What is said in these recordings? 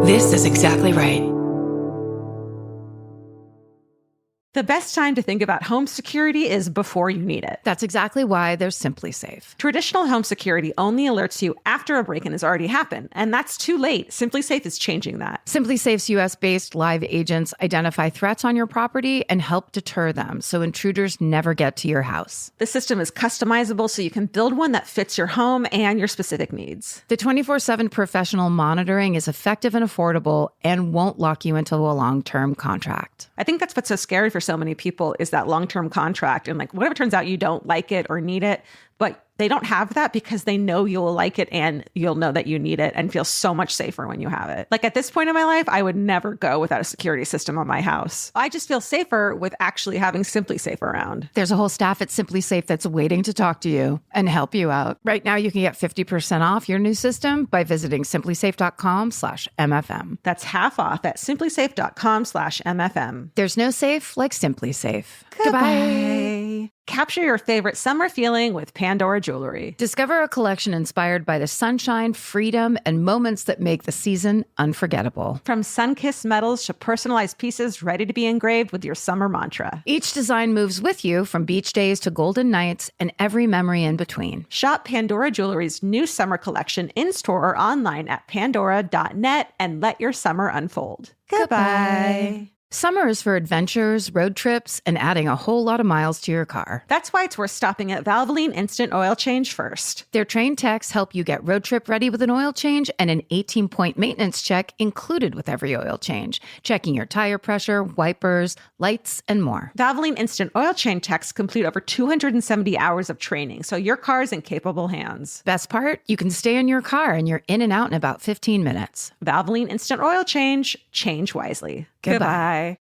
This is exactly right. The best time to think about home security is before you need it. That's exactly why there's Simply Safe. Traditional home security only alerts you after a break-in has already happened, and that's too late. Simply Safe is changing that. Simply Safe's US-based live agents identify threats on your property and help deter them so intruders never get to your house. The system is customizable so you can build one that fits your home and your specific needs. The 24/7 professional monitoring is effective and affordable and won't lock you into a long-term contract. I think that's what's so scary for so many people is that long-term contract. And like, what if it turns out you don't like it or need it, but they don't have that because they know you'll like it and you'll know that you need it and feel so much safer when you have it. Like at this point in my life, I would never go without a security system on my house. I just feel safer with actually having Simply Safe around. There's a whole staff at Simply Safe that's waiting to talk to you and help you out. Right now, you can get 50% off your new system by visiting simplysafe.com/MFM. That's half off at simplysafe.com/MFM. There's no safe like Simply Safe. Goodbye. Capture your favorite summer feeling with Pandora Jewelry. Discover a collection inspired by the sunshine, freedom, and moments that make the season unforgettable. From sun-kissed metals to personalized pieces ready to be engraved with your summer mantra. Each design moves with you from beach days to golden nights and every memory in between. Shop Pandora Jewelry's new summer collection in-store or online at pandora.net and let your summer unfold. Goodbye. Summer is for adventures, road trips, and adding a whole lot of miles to your car. That's why it's worth stopping at Valvoline Instant Oil Change first. Their trained techs help you get road trip ready with an oil change and an 18-point maintenance check included with every oil change, checking your tire pressure, wipers, lights, and more. Valvoline Instant Oil Change techs complete over 270 hours of training, so your car's in capable hands. Best part? You can stay in your car and you're in and out in about 15 minutes. Valvoline Instant Oil Change. Change wisely. Goodbye.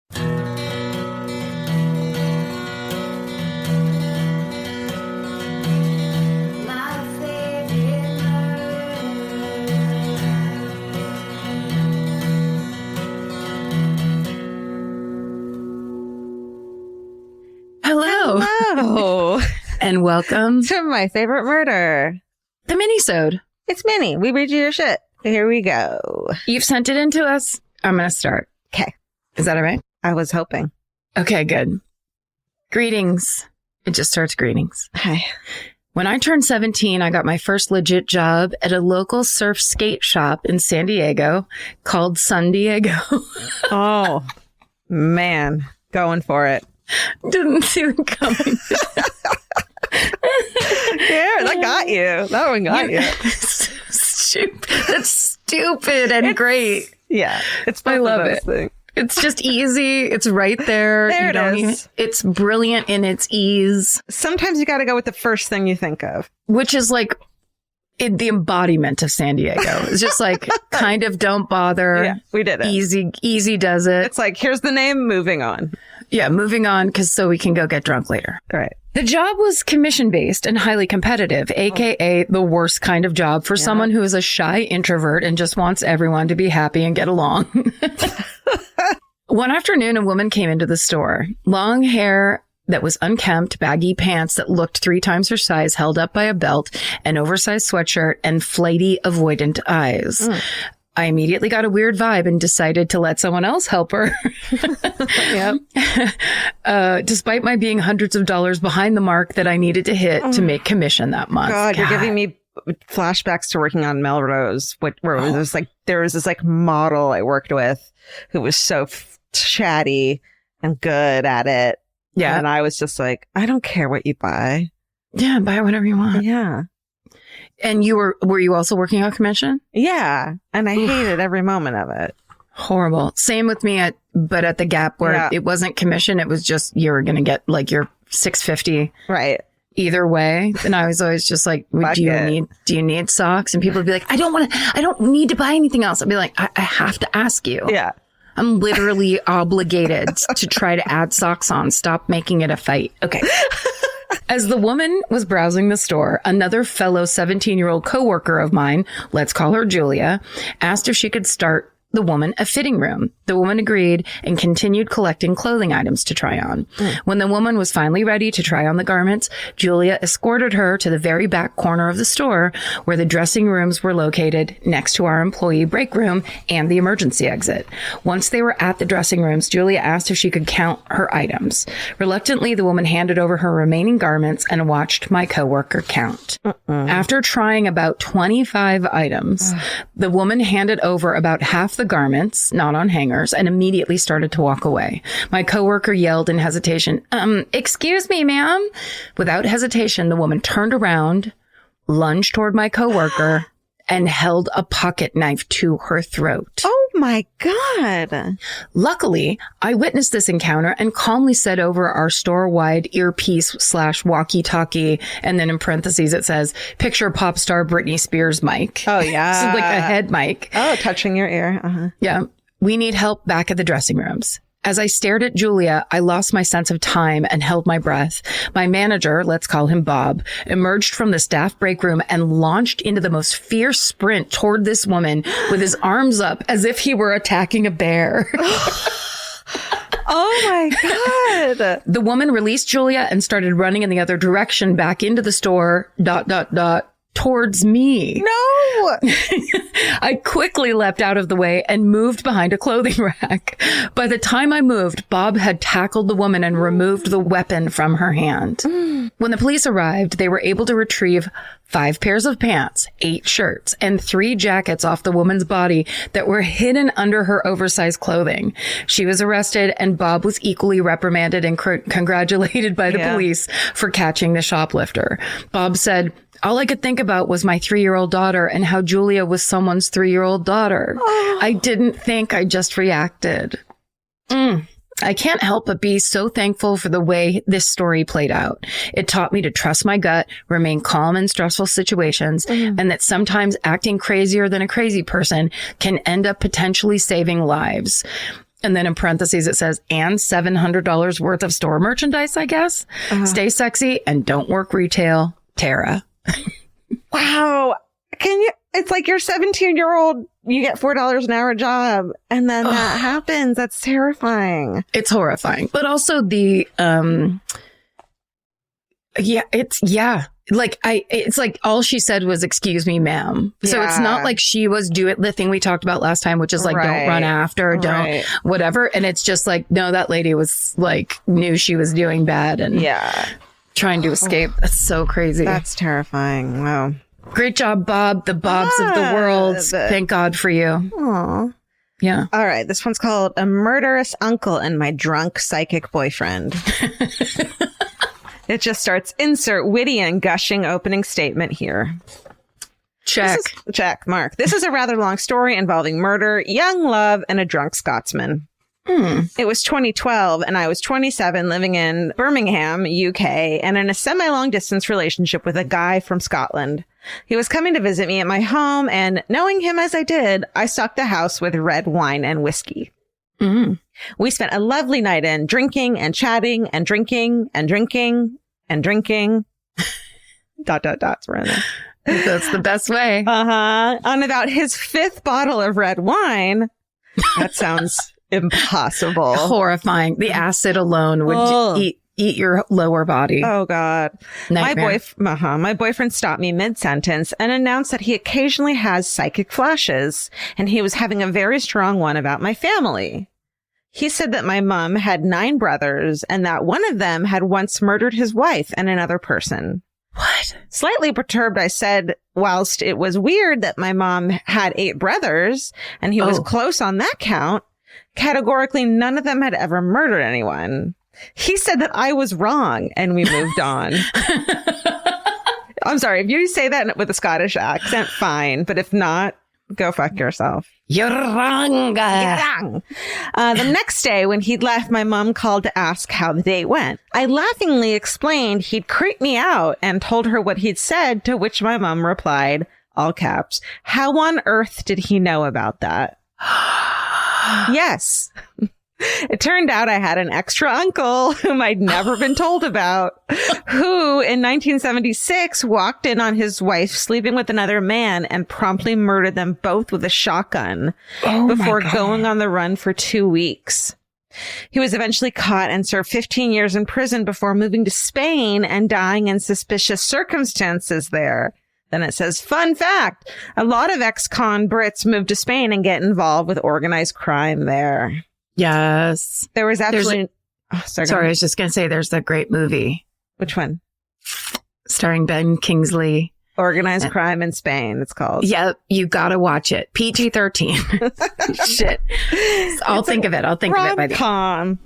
Hello. And welcome to my favorite murder. The Minisode. It's Minnie. We read you your shit. Here we go. You've sent it in to us. I'm going to start. Okay. Is that all right? I was hoping. Okay, good. Greetings. It just starts greetings. Hi. When I turned 17, I got my first legit job at a local surf skate shop in San Diego called Sun Diego. Oh, man. Going for it. Didn't see it coming. Yeah, that got you. That one got you. Stupid. That's stupid and great. Yeah. I love it. Things. It's just easy. It's right there. There it is. It's brilliant in its ease. Sometimes you got to go with the first thing you think of. Which is like the embodiment of San Diego. It's just like kind of don't bother. Yeah, we did it. Easy does it. It's like, here's the name, moving on. Yeah, moving on so we can go get drunk later. Right. The job was commission-based and highly competitive, aka the worst kind of job for someone who is a shy introvert and just wants everyone to be happy and get along. One afternoon, a woman came into the store. Long hair that was unkempt, baggy pants that looked 3 times her size, held up by a belt, an oversized sweatshirt, and flighty, avoidant eyes. I immediately got a weird vibe and decided to let someone else help her. Despite my being hundreds of dollars behind the mark that I needed to hit to make commission that month. God, you're giving me flashbacks to working on Melrose, where it was like, there was this like model I worked with who was so chatty and good at it. Yeah. And I was just like, I don't care what you buy. Yeah, buy whatever you want. Yeah. And were you also working on commission? Yeah. And I hated every moment of it. Horrible. Same with me but at the Gap where it wasn't commission. It was just, you were going to get like your $6.50. Right. Either way. And I was always just like, do you need socks? And people would be like, I don't need to buy anything else. I'd be like, I have to ask you. Yeah. I'm literally obligated to try to add socks on. Stop making it a fight. Okay. As the woman was browsing the store, another fellow 17-year-old coworker of mine, let's call her Julia, asked if she could start the woman a fitting room. The woman agreed and continued collecting clothing items to try on. When the woman was finally ready to try on the garments, Julia escorted her to the very back corner of the store where the dressing rooms were located next to our employee break room and the emergency exit. Once they were at the dressing rooms, Julia asked if she could count her items. Reluctantly, the woman handed over her remaining garments and watched my coworker count. After trying about 25 items, the woman handed over about half the garments, not on hangers, and immediately started to walk away. My coworker yelled in hesitation, excuse me, ma'am. Without hesitation, the woman turned around, lunged toward my coworker, and held a pocket knife to her throat. Oh my God. Luckily, I witnessed this encounter and calmly said over our store-wide earpiece/walkie-talkie, and then in parentheses it says, picture pop star Britney Spears mic. Oh, yeah. So like a head mic. Oh, touching your ear. Yeah. We need help back at the dressing rooms. As I stared at Julia, I lost my sense of time and held my breath. My manager, let's call him Bob, emerged from the staff break room and launched into the most fierce sprint toward this woman with his arms up as if he were attacking a bear. Oh my God. The woman released Julia and started running in the other direction back into the store, towards me. No. I quickly leapt out of the way and moved behind a clothing rack. By the time I moved, Bob had tackled the woman and removed the weapon from her hand. When the police arrived, they were able to retrieve 5 pairs of pants, 8 shirts, and 3 jackets off the woman's body that were hidden under her oversized clothing. She was arrested, and Bob was equally reprimanded and congratulated by the police for catching the shoplifter. Bob said, all I could think about was my 3-year-old daughter and how Julia was someone's 3-year-old daughter. I didn't think, I just reacted. I can't help but be so thankful for the way this story played out. It taught me to trust my gut, remain calm in stressful situations, and that sometimes acting crazier than a crazy person can end up potentially saving lives. And then in parentheses, it says, and $700 worth of store merchandise, I guess. Stay sexy and don't work retail. Tara. Wow. It's like your 17-year-old, you get $4 an hour job, and then that happens. That's terrifying. It's horrifying. But also it's like all she said was, excuse me, ma'am. So it's not like she was doing the thing we talked about last time, which is like, don't run after, don't whatever. And it's just like, no, that lady was like, knew she was doing bad and trying to escape. That's so crazy. That's terrifying. Wow. Great job, Bob. The Bobs of the world. Thank God for you. Aw. Yeah. All right. This one's called A Murderous Uncle and My Drunk Psychic Boyfriend. It just starts, insert witty and gushing opening statement here. Check. Check, mark. This is a rather long story involving murder, young love, and a drunk Scotsman. It was 2012 and I was 27, living in Birmingham, UK, and in a semi-long distance relationship with a guy from Scotland. He was coming to visit me at my home, and knowing him as I did, I stocked the house with red wine and whiskey. We spent a lovely night in drinking and chatting and drinking and drinking and drinking. ... We're in there. That's the best way. On about his 5th bottle of red wine. That sounds impossible. Horrifying. The acid alone would eat your lower body. Oh, God. Nightmare. My boyfriend stopped me mid-sentence and announced that he occasionally has psychic flashes, and he was having a very strong one about my family. He said that my mom had 9 brothers and that one of them had once murdered his wife and another person. What? Slightly perturbed, I said, whilst it was weird that my mom had 8 brothers and he was close on that count, categorically none of them had ever murdered anyone. He said that I was wrong and we moved on. I'm sorry, if you say that with a Scottish accent, fine. But if not, go fuck yourself. You're wrong. The next day when he'd left, my mom called to ask how the date went. I laughingly explained he'd creeped me out and told her what he'd said, to which my mom replied, all caps, how on earth did he know about that? Yes. It turned out I had an extra uncle whom I'd never been told about, who in 1976 walked in on his wife sleeping with another man and promptly murdered them both with a shotgun before going on the run for 2 weeks. He was eventually caught and served 15 years in prison before moving to Spain and dying in suspicious circumstances there. Then it says, fun fact, a lot of ex-con Brits move to Spain and get involved with organized crime there. Yes. There was actually... Sorry, I was just going to say there's that great movie. Which one? Starring Ben Kingsley. Organized Crime in Spain, it's called. Yep, you got to watch it. PG-13. Shit. I'll think of it by the end.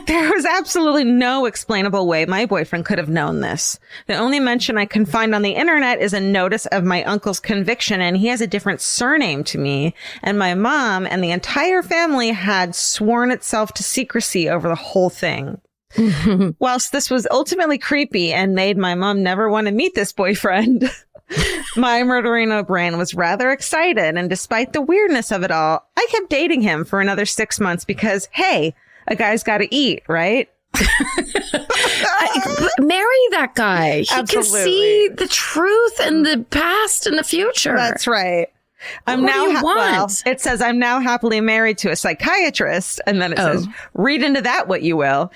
There was absolutely no explainable way my boyfriend could have known this. The only mention I can find on the internet is a notice of my uncle's conviction, and he has a different surname to me. And my mom and the entire family had sworn itself to secrecy over the whole thing. Whilst this was ultimately creepy and made my mom never want to meet this boyfriend, my murderino brain was rather excited. And despite the weirdness of it all, I kept dating him for another 6 months because, hey, a guy's got to eat, right? Marry that guy. He Absolutely. can see the truth and the past and the future. That's right. It says I'm now happily married to a psychiatrist. And then it says, read into that what you will.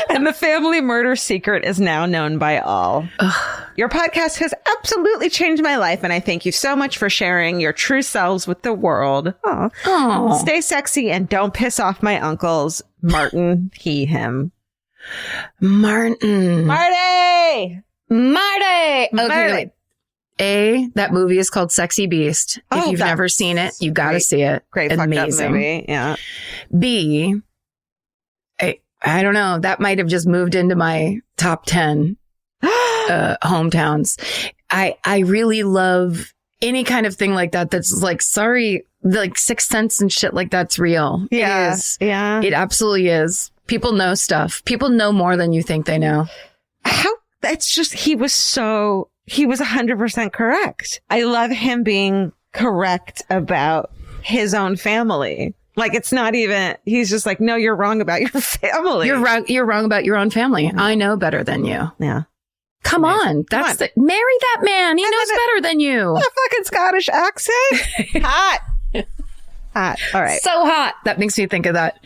And the family murder secret is now known by all. Your podcast has absolutely changed my life. And I thank you so much for sharing your true selves with the world. Stay sexy and don't piss off my uncles. Martin, he, him. Martin. Marty! Okay, Marty. That movie is called Sexy Beast. If you've never seen it, you got to see it. Great fucked up movie. Yeah. B, I don't know. That might have just moved into my top 10 hometowns. I really love any kind of thing like that. That's like, sorry, like Sixth Sense and shit like that's real. Yeah. It is. Yeah. It absolutely is. People know stuff. People know more than you think they know. He was 100% correct. I love him being correct about his own family. Like, it's not even, he's just like, no, you're wrong about your family. You're wrong about your own family. I know better than you. Yeah. Come on. Marry that man. He knows better than you. A fucking Scottish accent. Hot. Hot. All right. So hot. That makes me think of that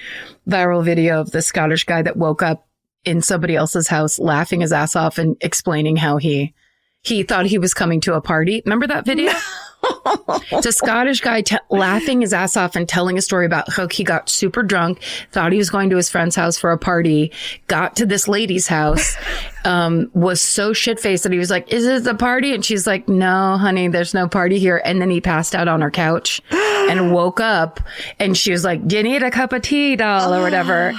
viral video of the Scottish guy that woke up in somebody else's house laughing his ass off and explaining how he thought he was coming to a party. Remember that video? It's a Scottish guy laughing his ass off and telling a story about how he got super drunk, thought he was going to his friend's house for a party, got to this lady's house, was so shit-faced that he was like, is this a party? And she's like, no, honey, there's no party here. And then he passed out on her couch and woke up and she was like, you need a cup of tea, doll, or whatever.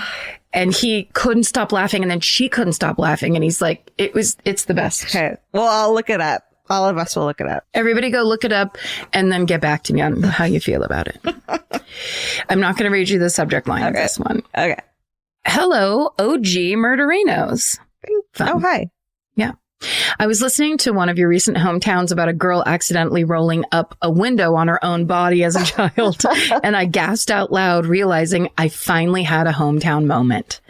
And he couldn't stop laughing. And then she couldn't stop laughing. And he's like, it's the best. Okay. Well, I'll look it up. All of us will look it up. Everybody go look it up and then get back to me on how you feel about it. I'm not going to read you the subject line of this one. Okay. Hello, OG Murderinos. Fun. Oh, hi. Yeah. I was listening to one of your recent hometowns about a girl accidentally rolling up a window on her own body as a child, and I gasped out loud, realizing I finally had a hometown moment.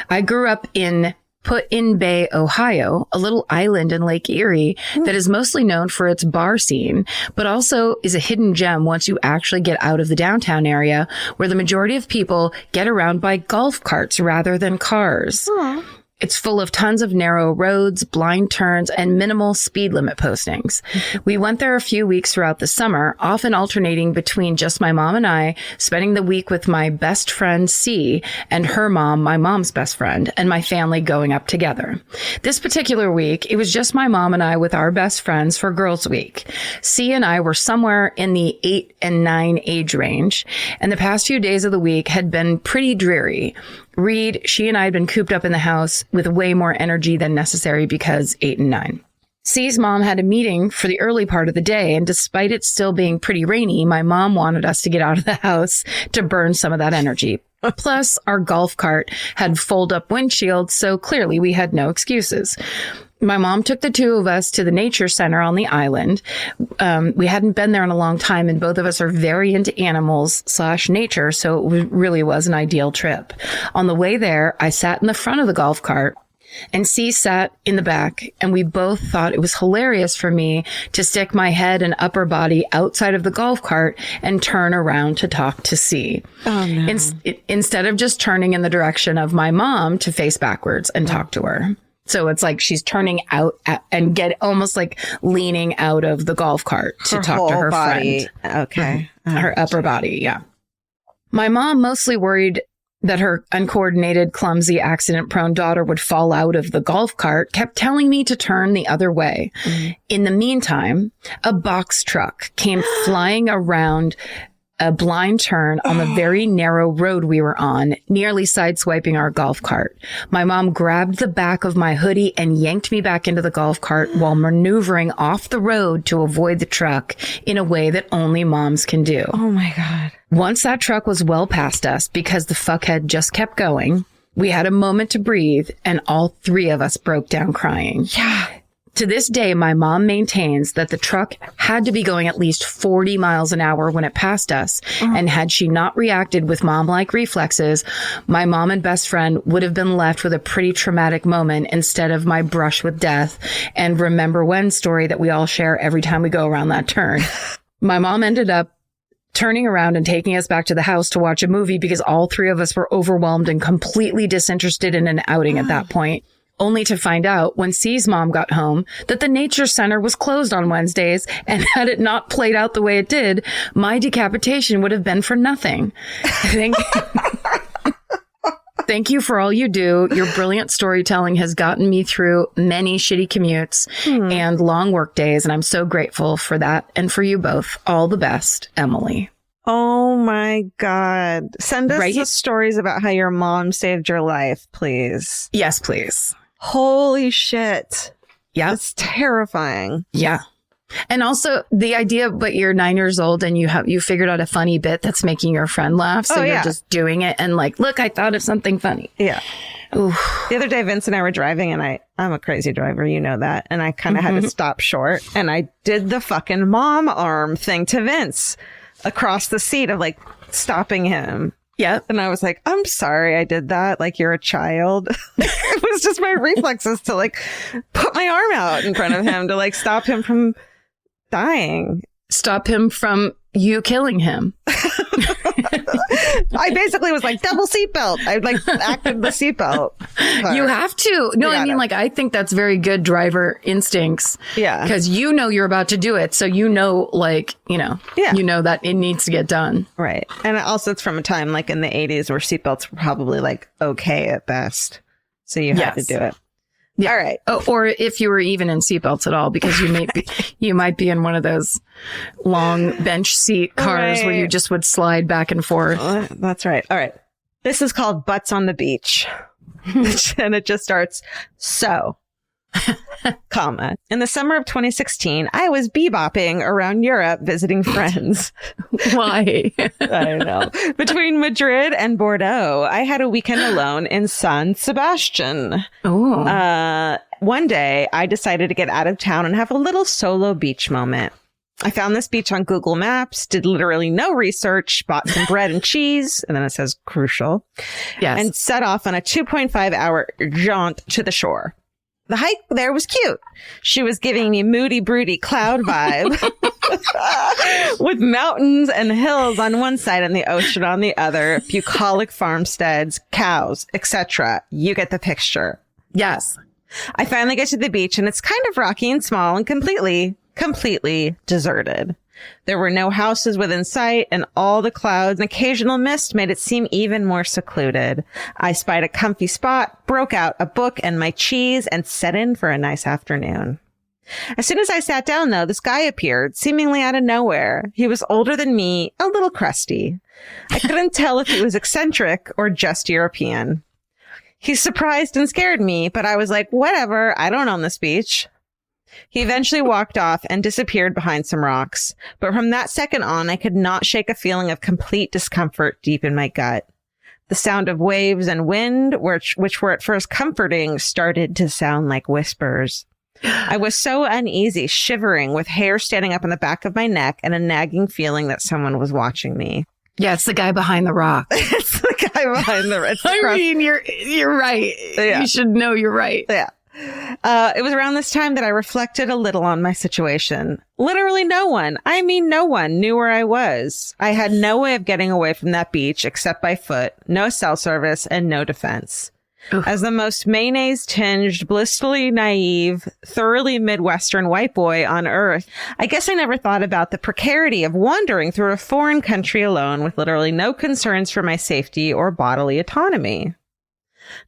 I grew up in Put-in-Bay, Ohio, a little island in Lake Erie that is mostly known for its bar scene, but also is a hidden gem once you actually get out of the downtown area, where the majority of people get around by golf carts rather than cars. Aww. It's full of tons of narrow roads, blind turns, and minimal speed limit postings. We went there a few weeks throughout the summer, often alternating between just my mom and I, spending the week with my best friend, C, and her mom, my mom's best friend, and my family going up together. This particular week, it was just my mom and I with our best friends for Girls Week. C and I were somewhere in the 8 and 9 age range, and the past few days of the week had been pretty dreary. Reed, she and I had been cooped up in the house with way more energy than necessary because 8 and 9. C's mom had a meeting for the early part of the day, and despite it still being pretty rainy, my mom wanted us to get out of the house to burn some of that energy. Plus, our golf cart had fold-up windshields, so clearly we had no excuses. My mom took the two of us to the nature center on the island. We hadn't been there in a long time, and both of us are very into animals / nature, so it really was an ideal trip. On the way there, I sat in the front of the golf cart, and C sat in the back, and we both thought it was hilarious for me to stick my head and upper body outside of the golf cart and turn around to talk to C. Oh, no. Instead of just turning in the direction of my mom to face backwards and talk to her. So it's like she's turning out and get almost like leaning out of the golf cart to talk to her body. friend. Okay. Her upper body. Yeah. My mom, mostly worried that her uncoordinated, clumsy, accident-prone daughter would fall out of the golf cart, kept telling me to turn the other way. Mm-hmm. In the meantime, a box truck came flying around a blind turn on the very narrow road we were on, nearly sideswiping our golf cart. My mom grabbed the back of my hoodie and yanked me back into the golf cart while maneuvering off the road to avoid the truck in a way that only moms can do. Oh my God. Once that truck was well past us, because the fuckhead just kept going, we had a moment to breathe, and all three of us broke down crying. Yeah. To this day, my mom maintains that the truck had to be going at least 40 miles an hour when it passed us. And had she not reacted with mom-like reflexes, my mom and best friend would have been left with a pretty traumatic moment instead of my brush with death and remember when story that we all share every time we go around that turn. My mom ended up turning around and taking us back to the house to watch a movie because all three of us were overwhelmed and completely disinterested in an outing at that point. Only to find out when C's mom got home that the nature center was closed on Wednesdays, and had it not played out the way it did, my decapitation would have been for nothing. Thank you for all you do. Your brilliant storytelling has gotten me through many shitty commutes and long work days, and I'm so grateful for that and for you both. All the best, Emily. Oh my God. Send us the stories about how your mom saved your life, please. Yes, please. Holy shit. Yeah. It's terrifying. Yeah. And also the idea, but you're 9 years old and you figured out a funny bit that's making your friend laugh. So you're just doing it and like, look, I thought of something funny. Yeah. Oof. The other day, Vince and I were driving, and I'm a crazy driver, you know that. And I kind of had to stop short, and I did the fucking mom arm thing to Vince across the seat of like stopping him. Yeah. And I was like, I'm sorry I did that. Like, you're a child. It was just my reflexes to like put my arm out in front of him to like stop him from dying. Stop him from you killing him. I basically was like, double seatbelt. I like acted the seatbelt. You have to. No, I mean, like, I think that's very good driver instincts. Yeah. Because you know you're about to do it. So you know, like, you know that it needs to get done. Right. And also it's from a time like in the 80s where seatbelts were probably like okay at best. So you had to do it. Yeah. All right. Oh, or if you were even in seatbelts at all, because you might be in one of those long bench seat cars where you just would slide back and forth. That's right. All right. This is called Butts on the Beach. And it just starts, so, comma. In the summer of 2016, I was bebopping around Europe visiting friends. Why? I don't know. Between Madrid and Bordeaux, I had a weekend alone in San Sebastian. Oh. One day, I decided to get out of town and have a little solo beach moment. I found this beach on Google Maps, did literally no research, bought some bread and cheese, and then it says crucial, and set off on a 2.5-hour jaunt to the shore. The hike there was cute. She was giving me moody, broody cloud vibe with mountains and hills on one side and the ocean on the other, bucolic farmsteads, cows, etc. You get the picture. Yes. I finally get to the beach and it's kind of rocky and small and completely deserted. There were no houses within sight, and all the clouds and occasional mist made it seem even more secluded. I spied a comfy spot, broke out a book and my cheese, and set in for a nice afternoon. As soon as I sat down, though, this guy appeared, seemingly out of nowhere. He was older than me, a little crusty. I couldn't tell if he was eccentric or just European. He surprised and scared me, but I was like, whatever, I don't own this beach. He eventually walked off and disappeared behind some rocks. But from that second on, I could not shake a feeling of complete discomfort deep in my gut. The sound of waves and wind, which were at first comforting, started to sound like whispers. I was so uneasy, shivering with hair standing up on the back of my neck and a nagging feeling that someone was watching me. Yeah, it's the guy behind the rock. It's the guy behind the rock. I mean, you're right. Yeah. You should know you're right. Yeah. It was around this time that I reflected a little on my situation. Literally no one knew where I was. I had no way of getting away from that beach except by foot, no cell service, and no defense. Oof. As the most mayonnaise-tinged, blissfully naive, thoroughly Midwestern white boy on earth, I guess I never thought about the precarity of wandering through a foreign country alone with literally no concerns for my safety or bodily autonomy.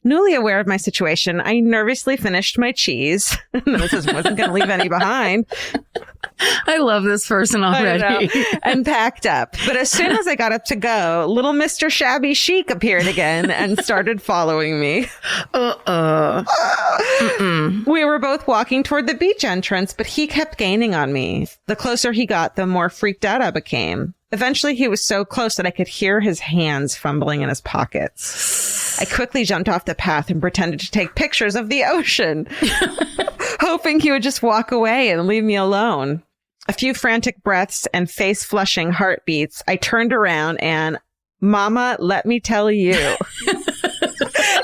Newly aware of my situation, I nervously finished my cheese. Wasn't going to leave any behind. I love this person already. And packed up. But as soon as I got up to go, little Mr. Shabby Chic appeared again and started following me. We were both walking toward the beach entrance, but he kept gaining on me. The closer he got, the more freaked out I became. Eventually, he was so close that I could hear his hands fumbling in his pockets. I quickly jumped off the path and pretended to take pictures of the ocean, hoping he would just walk away and leave me alone. A few frantic breaths and face-flushing heartbeats, I turned around and, Mama, let me tell you.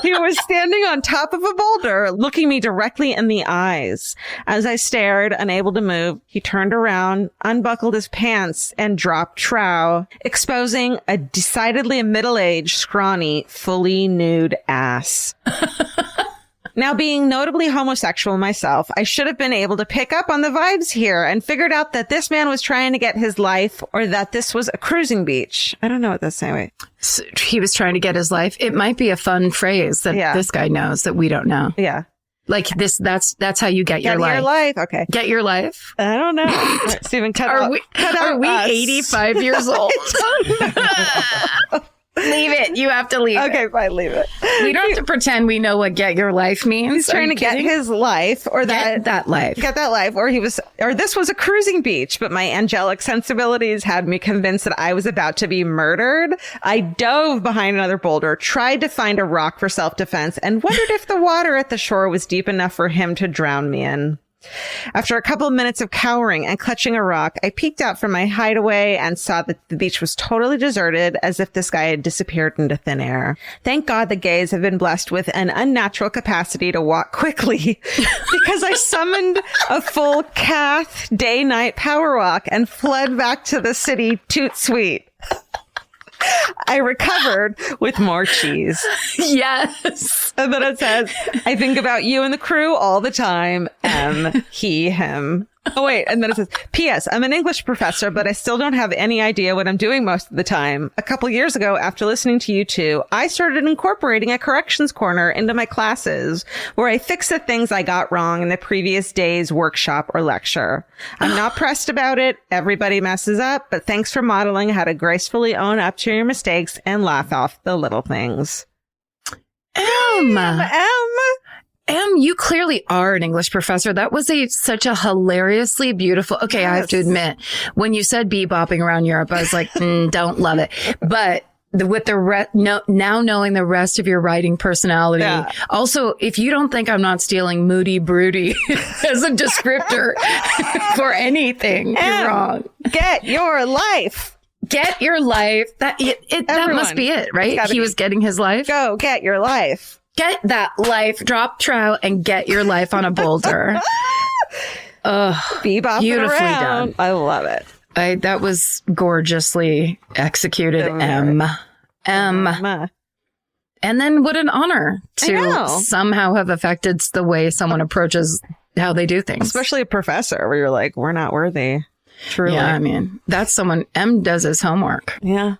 He was standing on top of a boulder, looking me directly in the eyes. As I stared, unable to move, he turned around, unbuckled his pants, and dropped trow, exposing a decidedly middle-aged, scrawny, fully nude ass. Now, being notably homosexual myself, I should have been able to pick up on the vibes here and figured out that this man was trying to get his life or that this was a cruising beach. I don't know what that's saying. So he was trying to get his life. It might be a fun phrase that this guy knows that we don't know. Yeah. Like this, that's how you get your life. Get your life. Okay. Get your life. I don't know. Right, Stephen, are we 85 years old? Leave it. You have to leave it. Okay, fine, leave it. We don't have to pretend we know what get your life means. He's trying to get his life or get that life. Get that life. Or this was a cruising beach, but my angelic sensibilities had me convinced that I was about to be murdered. I dove behind another boulder, tried to find a rock for self-defense, and wondered if the water at the shore was deep enough for him to drown me in. After a couple of minutes of cowering and clutching a rock, I peeked out from my hideaway and saw that the beach was totally deserted, as if this guy had disappeared into thin air. Thank God the gays have been blessed with an unnatural capacity to walk quickly, because I summoned a full Cath day-night power walk and fled back to the city toot sweet. I recovered with more cheese. Yes. And then it says, I think about you and the crew all the time. He, him. Oh, wait. And then it says, P.S. I'm an English professor, but I still don't have any idea what I'm doing most of the time. A couple years ago, after listening to you two, I started incorporating a corrections corner into my classes where I fix the things I got wrong in the previous day's workshop or lecture. I'm not pressed about it. Everybody messes up, but thanks for modeling how to gracefully own up to your mistakes and laugh off the little things. You clearly are an English professor. That was such a hilariously beautiful. Okay, yes. I have to admit, when you said bebopping around Europe, I was like, don't love it. But with now knowing the rest of your writing personality. Yeah. Also, if you don't think I'm not stealing moody broody as a descriptor for anything, you're wrong. Get your life. Get your life. That must be it, right? He was getting his life. Go get your life. Get that life, drop trow, and get your life on a boulder. Bebopping beautifully around. Done. I love it. That was gorgeously executed. M. And then what an honor to somehow have affected the way someone approaches how they do things. Especially a professor where you're like, we're not worthy. Truly. Yeah, I mean, that's someone, M does his homework. Yeah.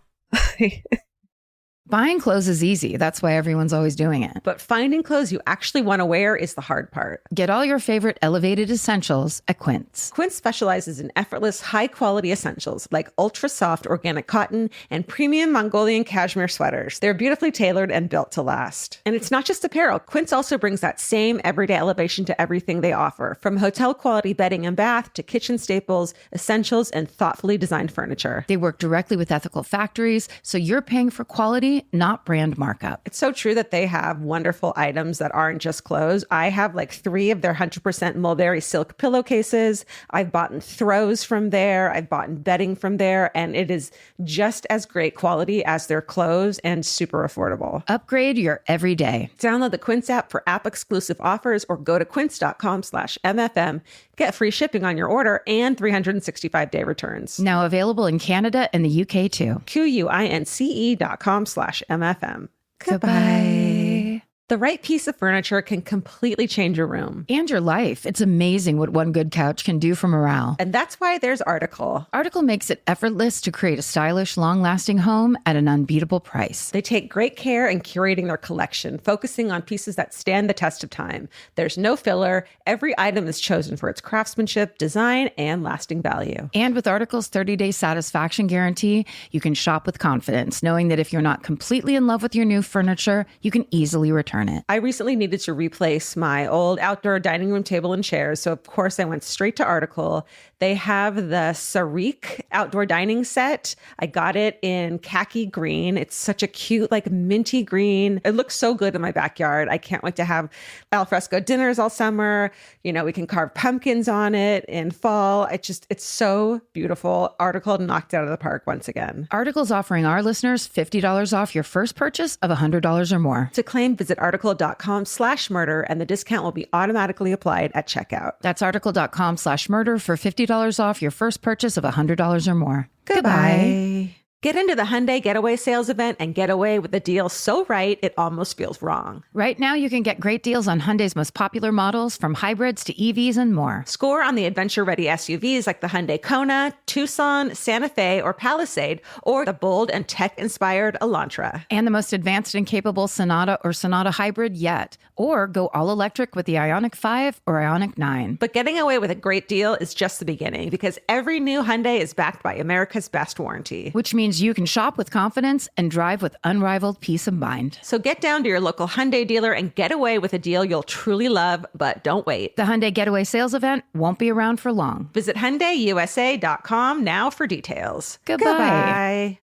Buying clothes is easy. That's why everyone's always doing it. But finding clothes you actually want to wear is the hard part. Get all your favorite elevated essentials at Quince. Quince specializes in effortless, high-quality essentials like ultra-soft organic cotton and premium Mongolian cashmere sweaters. They're beautifully tailored and built to last. And it's not just apparel. Quince also brings that same everyday elevation to everything they offer, from hotel-quality bedding and bath to kitchen staples, essentials, and thoughtfully designed furniture. They work directly with ethical factories, so you're paying for quality quality, not brand markup. It's so true that they have wonderful items that aren't just clothes. I have like 3 of their 100% mulberry silk pillowcases. I've bought throws from there. I've bought bedding from there. And it is just as great quality as their clothes and super affordable. Upgrade your everyday. Download the Quince app for app-exclusive offers or go to quince.com/MFM. Get free shipping on your order and 365-day returns. Now available in Canada and the UK too. QUINCE.com/MFM. Goodbye. The right piece of furniture can completely change your room. And your life. It's amazing what one good couch can do for morale. And that's why there's Article. Article makes it effortless to create a stylish, long-lasting home at an unbeatable price. They take great care in curating their collection, focusing on pieces that stand the test of time. There's no filler. Every item is chosen for its craftsmanship, design, and lasting value. And with Article's 30-day satisfaction guarantee, you can shop with confidence, knowing that if you're not completely in love with your new furniture, you can easily return it. I recently needed to replace my old outdoor dining room table and chairs, so of course I went straight to Article. They have the Sarik outdoor dining set. I got it in khaki green. It's such a cute, like minty green. It looks so good in my backyard. I can't wait to have alfresco dinners all summer. You know, we can carve pumpkins on it in fall. It's so beautiful. Article knocked it out of the park once again. Article's offering our listeners $50 off your first purchase of $100 or more. To claim, visit article.com/murder and the discount will be automatically applied at checkout. That's article.com/murder for $50 off your first purchase of $100 or more. Goodbye. Get into the Hyundai Getaway Sales event and get away with a deal so right, it almost feels wrong. Right now, you can get great deals on Hyundai's most popular models, from hybrids to EVs and more. Score on the adventure-ready SUVs like the Hyundai Kona, Tucson, Santa Fe, or Palisade, or the bold and tech-inspired Elantra. And the most advanced and capable Sonata or Sonata Hybrid yet. Or go all-electric with the Ioniq 5 or Ioniq 9. But getting away with a great deal is just the beginning, because every new Hyundai is backed by America's best warranty. Which means you can shop with confidence and drive with unrivaled peace of mind. So get down to your local Hyundai dealer and get away with a deal you'll truly love, but don't wait. The Hyundai Getaway Sales event won't be around for long. Visit HyundaiUSA.com now for details. Goodbye.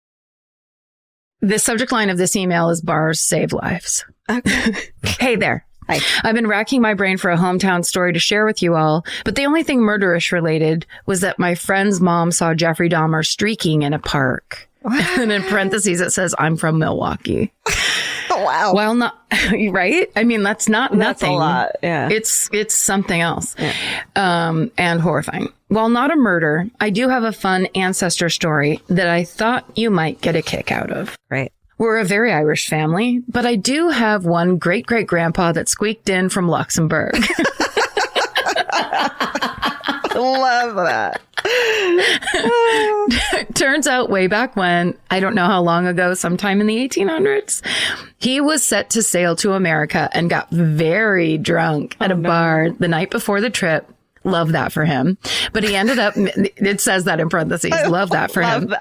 The subject line of this email is bars save lives. Okay. Hey there. Hi. I've been racking my brain for a hometown story to share with you all, but the only thing murderish related was that my friend's mom saw Jeffrey Dahmer streaking in a park. And in parentheses, it says, I'm from Milwaukee. Oh, wow. Well, not right. I mean, that's nothing. That's a lot. Yeah. It's something else. Yeah. And horrifying. While not a murder, I do have a fun ancestor story that I thought you might get a kick out of. Right. We're a very Irish family, but I do have one great-great-grandpa that squeaked in from Luxembourg. Love that. Turns out way back when, I don't know how long ago, sometime in the 1800s, he was set to sail to America and got very drunk at a bar the night before the trip. Love that for him. But he ended up, it says that in parentheses, love that for him.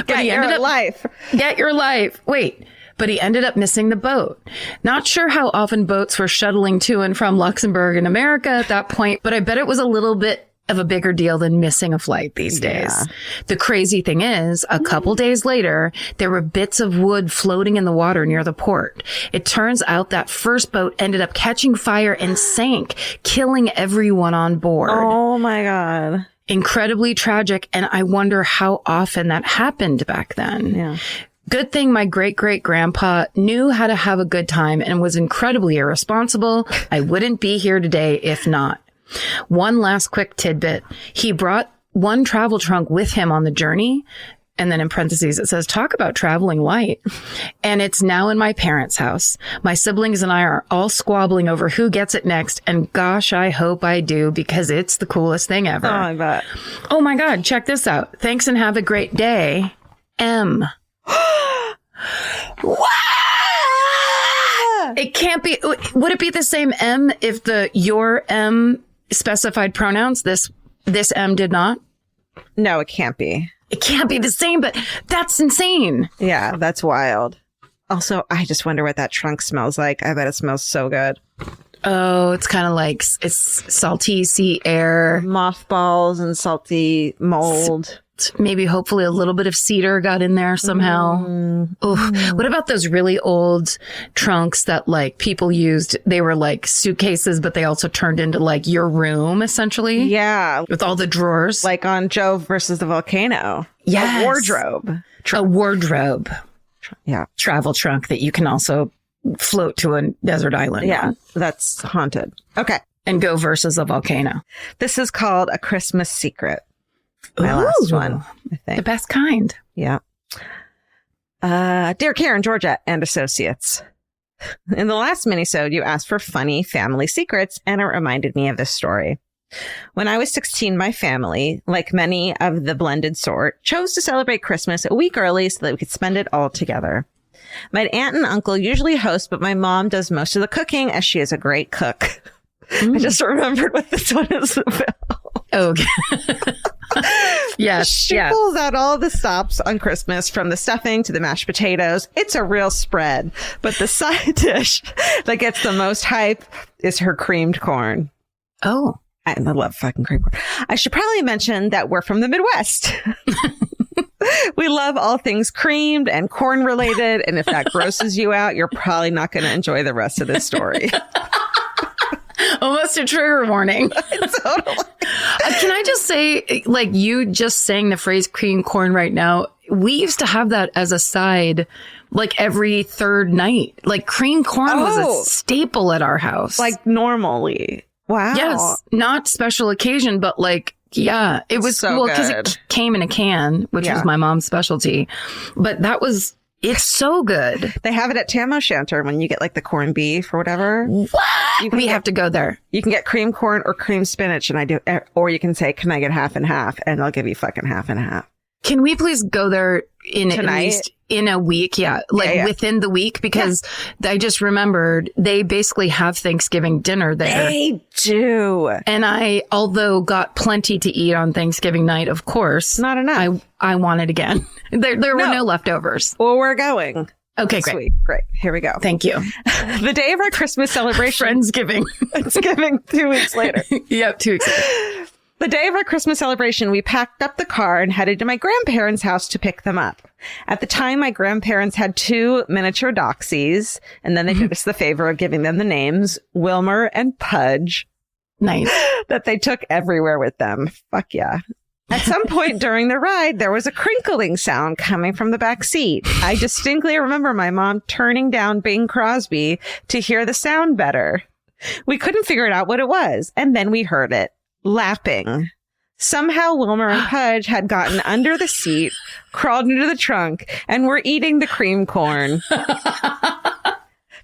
Get your life. Get your life. Wait. But he ended up missing the boat. Not sure how often boats were shuttling to and from Luxembourg in America at that point, but I bet it was a little bit of a bigger deal than missing a flight these days. Yeah. The crazy thing is, a couple days later, there were bits of wood floating in the water near the port. It turns out that first boat ended up catching fire and sank, killing everyone on board. Oh my God. Incredibly tragic, and I wonder how often that happened back then. Yeah. Good thing my great-great-grandpa knew how to have a good time and was incredibly irresponsible. I wouldn't be here today if not. One last quick tidbit. He brought one travel trunk with him on the journey. And then in parentheses, it says, talk about traveling light. And it's now in my parents' house. My siblings and I are all squabbling over who gets it next. And gosh, I hope I do, because it's the coolest thing ever. Oh, I bet. Oh my God, check this out. Thanks and have a great day. M. Wow! It can't be. Would it be the same M if your M specified pronouns? This M did not? No, it can't be. It can't be the same, but that's insane. Yeah, that's wild. Also, I just wonder what that trunk smells like. I bet it smells so good. Oh, it's kind of like it's salty sea air. Mothballs and salty mold. Maybe hopefully a little bit of cedar got in there somehow. What about those really old trunks that like people used? They were like suitcases, but they also turned into like your room essentially. Yeah. With all the drawers. Like on Jove versus the volcano. Yes. A wardrobe. A wardrobe. Yeah. Travel trunk that you can also float to a desert island. Yeah. on. That's haunted. Okay. And go versus a volcano. This is called A Christmas Secret. My last one, I think. The best kind. Yeah. Dear Karen, Georgia, and associates. In the last minisode, you asked for funny family secrets, and it reminded me of this story. When I was 16, my family, like many of the blended sort, chose to celebrate Christmas a week early so that we could spend it all together. My aunt and uncle usually host, but my mom does most of the cooking as she is a great cook. I just remembered what this one is about. Okay. Yes. She pulls out all the stops on Christmas, from the stuffing to the mashed potatoes. It's a real spread. But the side dish that gets the most hype is her creamed corn. Oh. I love fucking creamed corn. I should probably mention that we're from the Midwest. We love all things creamed and corn related. And if that grosses you out, you're probably not going to enjoy the rest of this story. Almost a trigger warning. Totally. Can I just say, like, you just saying the phrase cream corn right now, we used to have that as a side, like every third night. Like cream corn was a staple at our house. Like normally. Wow. Yes. Not special occasion, but like, yeah, it was so well because good. it came in a can, which was my mom's specialty. But that was, it's so good. They have it at Tam O'Shanter when you get like the corned beef or whatever. What? We have to go there. You can get cream corn or cream spinach, and I do, or you can say, "Can I get half and half?" And they'll give you fucking half and half. Can we please go there in Tonight? at least in a week? Yeah. Like within the week, because I just remembered they basically have Thanksgiving dinner there. They do. And I, although got plenty to eat on Thanksgiving night, of course. Not enough. I want it again. There were no leftovers. Well, we're going. Okay, great. Sweet. Great. Here we go. Thank you. The day of our Christmas celebration. Friendsgiving. Friendsgiving 2 weeks later. Yep, 2 weeks later. The day of our Christmas celebration, we packed up the car and headed to my grandparents' house to pick them up. At the time, my grandparents had 2 miniature doxies, and then they did us the favor of giving them the names Wilmer and Pudge. Nice. That they took everywhere with them. Fuck yeah. At some point during the ride, there was a crinkling sound coming from the back seat. I distinctly remember my mom turning down Bing Crosby to hear the sound better. We couldn't figure out what it was, and then we heard it. Lapping. Somehow Wilmer and Pudge had gotten under the seat, crawled into the trunk, and were eating the cream corn.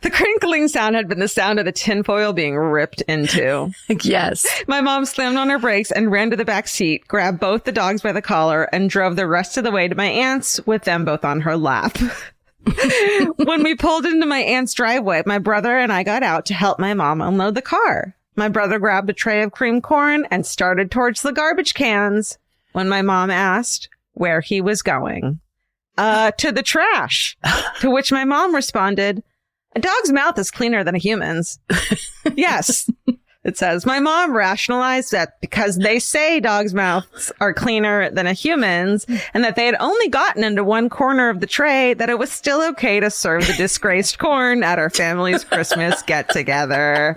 The crinkling sound had been the sound of the tinfoil being ripped into. Yes. My mom slammed on her brakes and ran to the back seat, grabbed both the dogs by the collar, and drove the rest of the way to my aunt's with them both on her lap. When we pulled into my aunt's driveway, my brother and I got out to help my mom unload the car. My brother grabbed a tray of cream corn and started towards the garbage cans when my mom asked where he was going. To the trash. To which my mom responded, "A dog's mouth is cleaner than a human's." Yes, it says. My mom rationalized that because they say dogs' mouths are cleaner than a human's and that they had only gotten into one corner of the tray, that it was still okay to serve the disgraced corn at our family's Christmas get-together.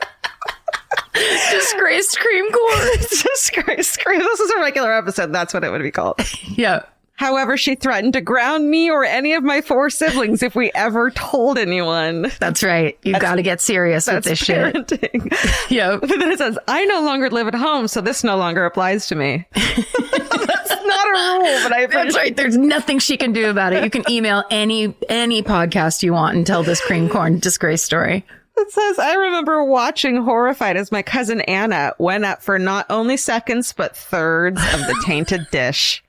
Disgraced cream corn. Disgraced cream. This is a regular episode. That's what it would be called. Yeah. However, she threatened to ground me or any of my 4 siblings if we ever told anyone. That's right. You've got to get serious with this parenting. Shit. Yeah. But then it says, "I no longer live at home, so this no longer applies to me." That's not a rule, but I appreciate. That's right. There's nothing she can do about it. You can email any podcast you want and tell this cream corn disgrace story. It says, "I remember watching horrified as my cousin Anna went up for not only seconds, but thirds of the tainted dish.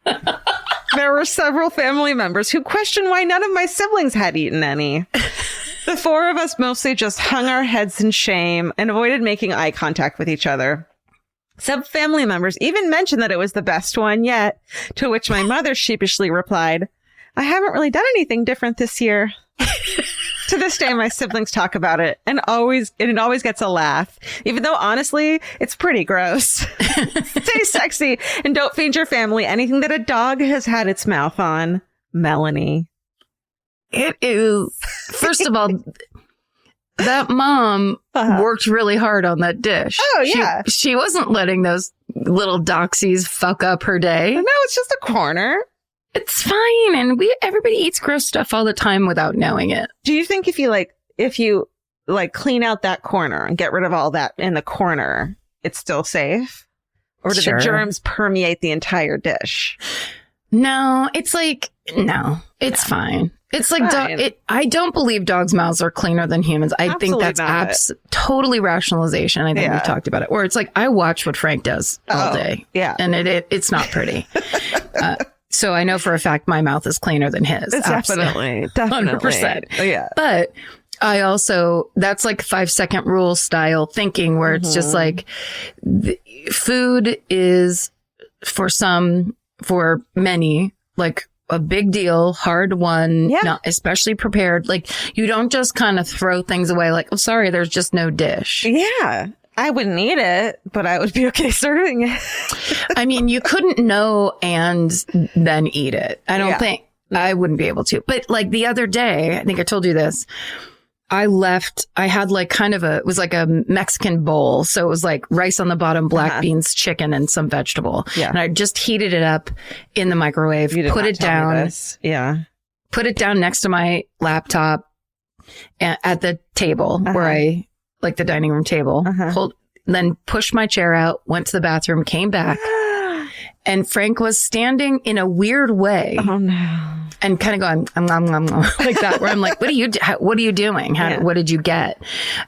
There were several family members who questioned why none of my siblings had eaten any. The 4 of us mostly just hung our heads in shame and avoided making eye contact with each other. Some family members even mentioned that it was the best one yet, to which my mother sheepishly replied, 'I haven't really done anything different this year.' To this day, my siblings talk about it, and it always gets a laugh, even though honestly, it's pretty gross. Stay sexy and don't feed your family anything that a dog has had its mouth on. Melanie. It is. First of all, that mom worked really hard on that dish. Oh, yeah. She wasn't letting those little doxies fuck up her day. No, it's just a corner. It's fine. And everybody eats gross stuff all the time without knowing it. Do you think if you clean out that corner and get rid of all that in the corner, it's still safe? Or do the germs permeate the entire dish? No, it's fine. It's like, I don't believe dogs' mouths are cleaner than humans. I think that's totally rationalization. I think we've talked about it. Or it's like, I watch what Frank does all day. Yeah. And it's not pretty. So I know for a fact my mouth is cleaner than his. It's definitely. 100%. Yeah. But I also, that's like 5-second rule style thinking where it's just like food is for many, like a big deal, hard one, not especially prepared. Like you don't just kind of throw things away like, oh, sorry, there's just no dish. Yeah. I wouldn't eat it, but I would be okay serving it. I mean, you couldn't know and then eat it. I don't think I wouldn't be able to. But like the other day, I think I told you this. I had like it was like a Mexican bowl. So it was like rice on the bottom, black beans, chicken, and some vegetable. Yeah. And I just heated it up in the microwave, put it down. Put it down next to my laptop at the table where like the dining room table, then pushed my chair out, went to the bathroom, came back, and Frank was standing in a weird way. Oh no. And kind of going, like that, where I'm like, what are you doing? What did you get?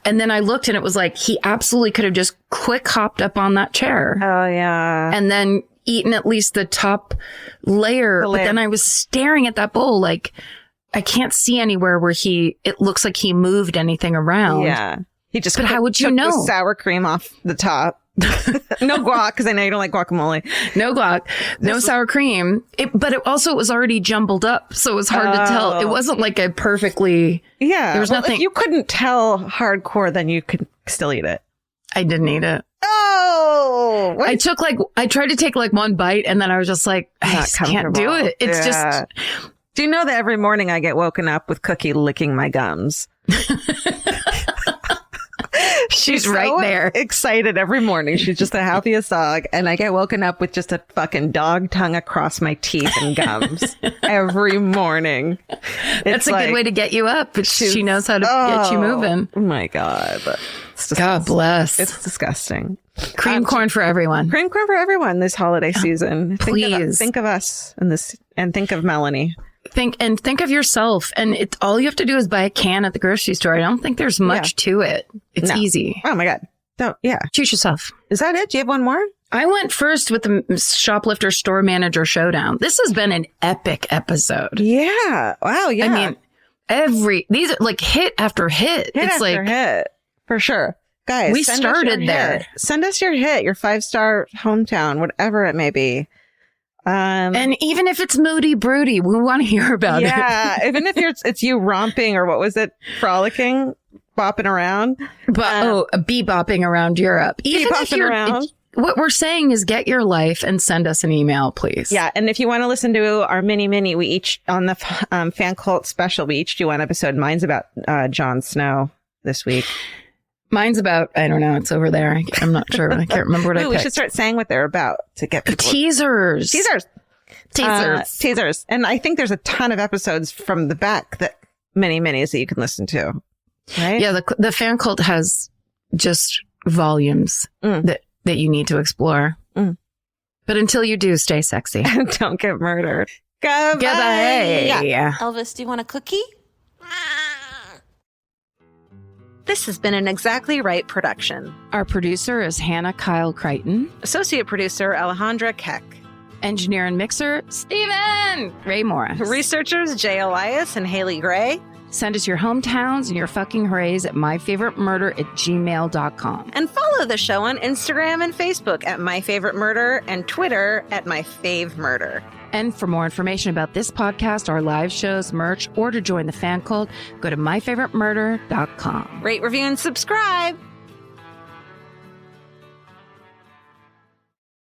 And then I looked and it was like, he absolutely could have just quick hopped up on that chair. Oh yeah. And then eaten at least the top layer. But then I was staring at that bowl like, I can't see anywhere where it looks like he moved anything around. Yeah. He just, but how would you know? The sour cream off the top. No guac, because I know you don't like guacamole. No guac, no sour cream. But it was already jumbled up, so it was hard to tell. It wasn't like a perfectly. Yeah, there was nothing. If you couldn't tell hardcore, then you could still eat it. I didn't eat it. Oh, I tried to take like one bite, and then I was just like, I just can't do it. It's just. Do you know that every morning I get woken up with Cookie licking my gums? She's right there. Excited every morning. She's just the happiest dog. And I get woken up with just a fucking dog tongue across my teeth and gums every morning. That's a good way to get you up. She knows how to get you moving. Oh my God. God bless. It's disgusting. Cream corn for everyone. Cream corn for everyone this holiday season. Please. Think of us and think of Melanie. Think of yourself, and all you have to do is buy a can at the grocery store. I don't think there's much to it. It's easy. Oh my God. Treat yourself. Is that it? Do you have one more? I went first with the Shoplifter Store Manager Showdown. This has been an epic episode. Yeah. Wow. Yeah. I mean, these are like hit after hit. Hit for sure. Guys, we started there. Send us your hit, your 5-star hometown, whatever it may be. And even if it's moody broody, we want to hear about it. Yeah. Even if it's you romping or what was it? Frolicking, bopping around. Bebopping around Europe. Even if around. What we're saying is get your life and send us an email, please. Yeah. And if you want to listen to our mini, we each on the fan cult special, we each do one episode. Mine's about Jon Snow this week. Mine's about, I don't know, it's over there. I'm not sure. I can't remember what I picked. We should start saying what they're about to get people. Teasers. And I think there's a ton of episodes from the back that minis that you can listen to. Right? Yeah, the fan cult has just volumes that you need to explore. But until you do, stay sexy. And don't get murdered. Goodbye. Yeah. Elvis, do you want a cookie? This has been an Exactly Right production. Our producer is Hannah Kyle Crichton. Associate producer, Alejandra Keck. Engineer and mixer, Steven Ray Morris. Researchers, Jay Elias and Haley Gray. Send us your hometowns and your fucking hoorays at myfavoritemurder@gmail.com. And follow the show on Instagram and Facebook at My Favorite Murder and Twitter at My Fave Murder. And for more information about this podcast, our live shows, merch, or to join the fan cult, go to myfavoritemurder.com. Rate, review, and subscribe.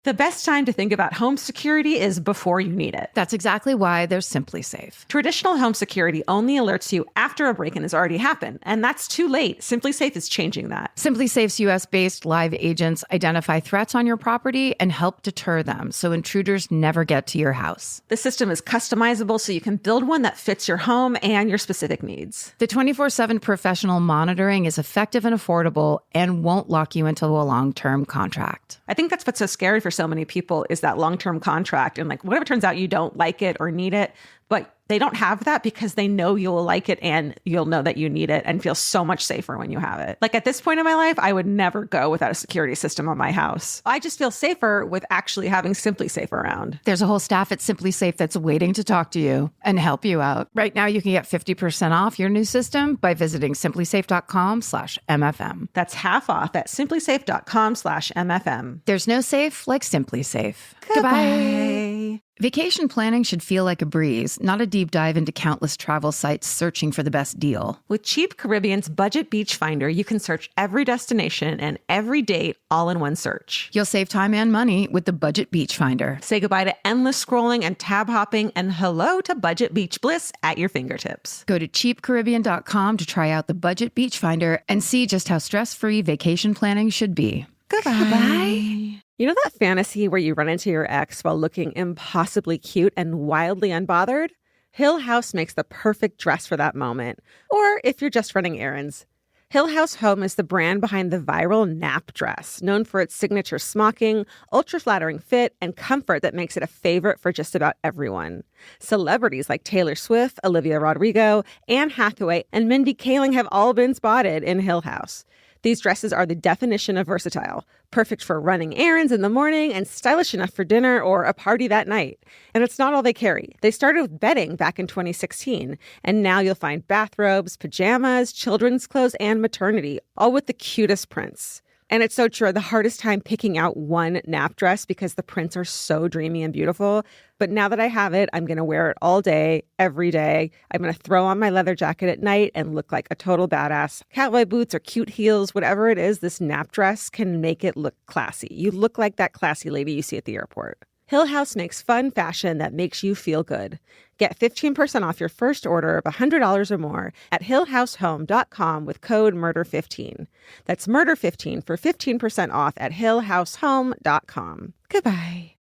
The best time to think about home security is before you need it. That's exactly why there's Simply Safe. Traditional home security only alerts you after a break-in has already happened, and that's too late. Simply Safe is changing that. Simply Safe's US-based live agents identify threats on your property and help deter them so intruders never get to your house. The system is customizable so you can build one that fits your home and your specific needs. The 24/7 professional monitoring is effective and affordable and won't lock you into a long-term contract. I think that's what's so scary for so many people is that long-term contract. And like, whatever turns out you don't like it or need it, but they don't have that because they know you'll like it and you'll know that you need it and feel so much safer when you have it. Like at this point in my life, I would never go without a security system on my house. I just feel safer with actually having Simply Safe around. There's a whole staff at Simply Safe that's waiting to talk to you and help you out. Right now, you can get 50% off your new system by visiting simplysafe.com/MFM. That's half off at simplysafe.com/MFM. There's no safe like Simply Safe. Goodbye. Vacation planning should feel like a breeze, not a deep dive into countless travel sites searching for the best deal. With Cheap Caribbean's Budget Beach Finder, you can search every destination and every date all in one search. You'll save time and money with the Budget Beach Finder. Say goodbye to endless scrolling and tab hopping and hello to Budget Beach Bliss at your fingertips. Go to cheapcaribbean.com to try out the Budget Beach Finder and see just how stress-free vacation planning should be. Goodbye. You know that fantasy where you run into your ex while looking impossibly cute and wildly unbothered? Hill House makes the perfect dress for that moment. Or if you're just running errands. Hill House Home is the brand behind the viral nap dress, known for its signature smocking, ultra-flattering fit, and comfort that makes it a favorite for just about everyone. Celebrities like Taylor Swift, Olivia Rodrigo, Anne Hathaway, and Mindy Kaling have all been spotted in Hill House. These dresses are the definition of versatile, perfect for running errands in the morning and stylish enough for dinner or a party that night. And it's not all they carry. They started with bedding back in 2016, and now you'll find bathrobes, pajamas, children's clothes, and maternity, all with the cutest prints. And it's so true. The hardest time picking out one nap dress because the prints are so dreamy and beautiful. But now that I have it, I'm going to wear it all day, every day. I'm going to throw on my leather jacket at night and look like a total badass. Cowboy boots or cute heels, whatever it is, this nap dress can make it look classy. You look like that classy lady you see at the airport. Hill House makes fun fashion that makes you feel good. Get 15% off your first order of $100 or more at hillhousehome.com with code MURDER15. That's MURDER15 for 15% off at hillhousehome.com. Goodbye.